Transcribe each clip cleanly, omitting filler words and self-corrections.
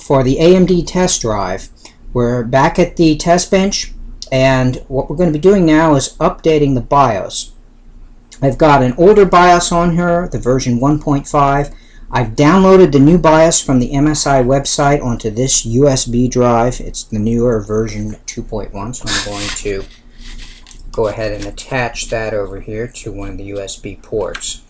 for the AMD test drive. We're back at the test bench, and what we're going to be doing now is updating the BIOS. I've got an older BIOS on here, the version 1.5. I've downloaded the new BIOS from the MSI website onto this USB drive. It's the newer version 2.1, so I'm going to go ahead and attach that over here to one of the USB ports.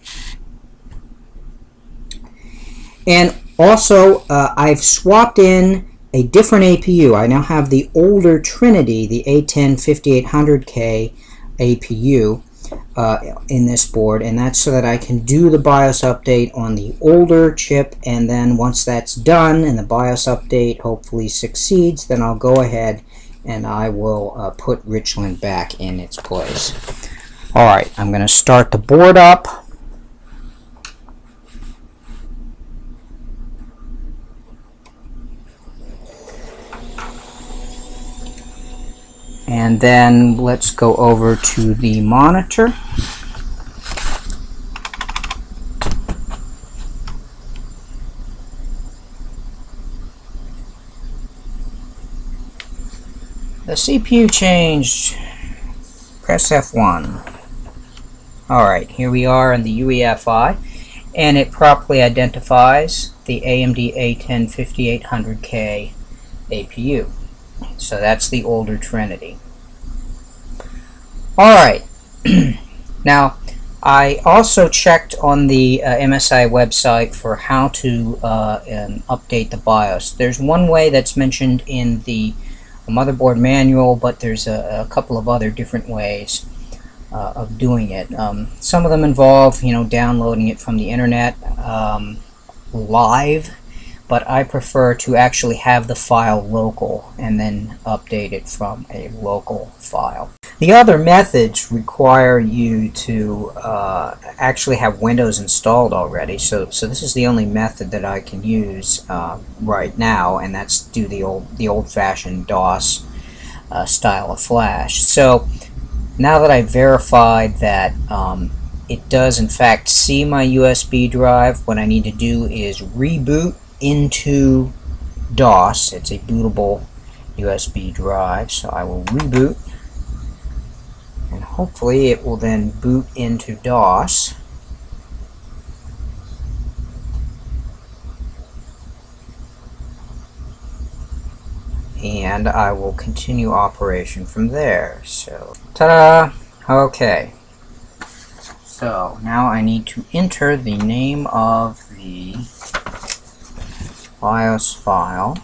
And also, I've swapped in a different APU. I now have the older Trinity, the A10 5800K APU in this board, and that's so that I can do the BIOS update on the older chip, and then once that's done and the BIOS update hopefully succeeds, then I'll go ahead and I will put Richland back in its place. Alright, I'm going to start the board up. And then let's go over to the monitor. The CPU changed. Press F1. Alright, here we are in the UEFI, and it properly identifies the AMD A10 5800K APU. So that's the older Trinity. Alright, now I also checked on the MSI website for how to update the BIOS. There's one way that's mentioned in the motherboard manual, but there's a couple of other different ways of doing it. Some of them involve, downloading it from the internet live, but I prefer to actually have the file local and then update it from a local file. The other methods require you to actually have Windows installed already, so this is the only method that I can use right now, and that's do the old-fashioned DOS style of flash. So now that I've verified that it does in fact see my USB drive, what I need to do is reboot into DOS. It's a bootable USB drive, so I will reboot, and hopefully it will then boot into DOS. And I will continue operation from there. So, ta-da! Okay. So now I need to enter the name of the BIOS file.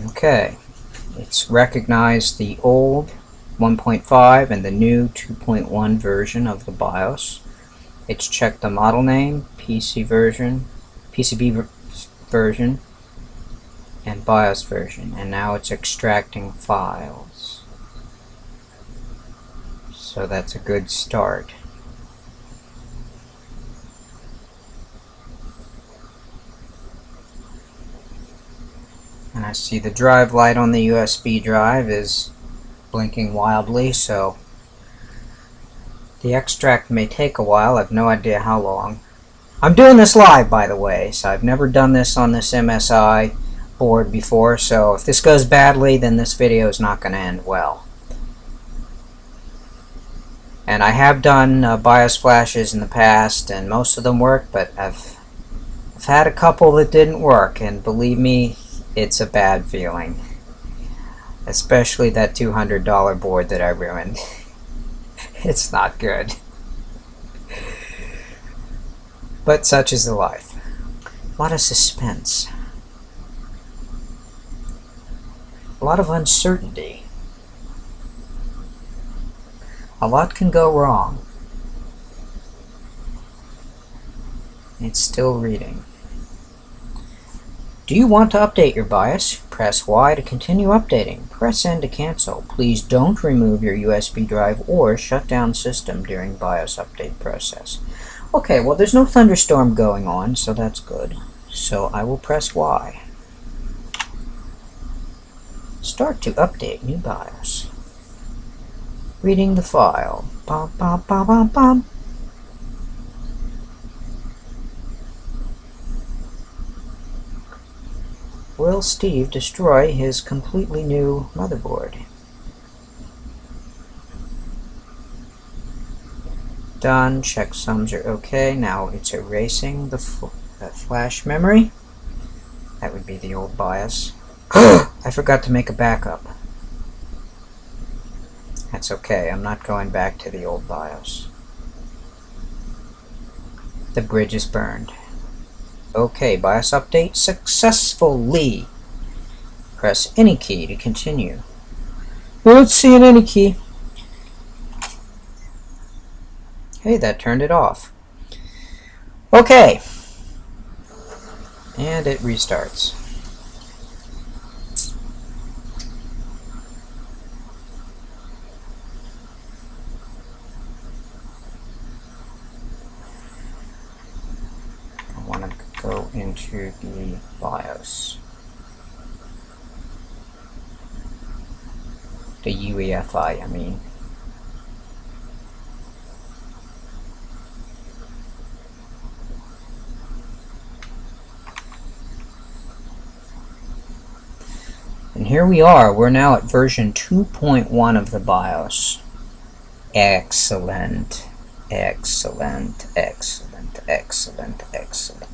Okay, it's recognized the old 1.5 and the new 2.1 version of the BIOS. It's checked the model name, PCB version, and BIOS version, and now it's extracting files. So that's a good start. And I see the drive light on the USB drive is blinking wildly, so the extract may take a while. I have no idea how long. I'm doing this live, by the way, so I've never done this on this MSI board before, so if this goes badly, then this video is not going to end well. And I have done BIOS flashes in the past, and most of them work, but I've had a couple that didn't work, and believe me, it's a bad feeling. Especially that $200 board that I ruined. It's not good. But such is the life. A lot of suspense. A lot of uncertainty. A lot can go wrong. It's still reading. Do you want to update your BIOS? Press Press Y to continue updating. Press N to cancel. Please don't remove your USB drive or shut down system during BIOS update process. Okay, well there's no thunderstorm going on, so that's good. So I will press Y. Start to update new BIOS. Reading the file. Bum, bum, bum, bum, bum. Will Steve destroy his completely new motherboard? Done. Checksums are okay. Now it's erasing the flash memory. That would be the old BIOS. I forgot to make a backup. That's okay. I'm not going back to the old BIOS. The bridge is burned. Okay, BIOS update successfully. Press any key to continue. Well, let's see an any key. Hey, that turned it off. Okay. And it restarts. I want to go into the BIOS. The UEFI, I mean. And here we are. We're now at version 2.1 of the BIOS. Excellent. Excellent, excellent, excellent, excellent.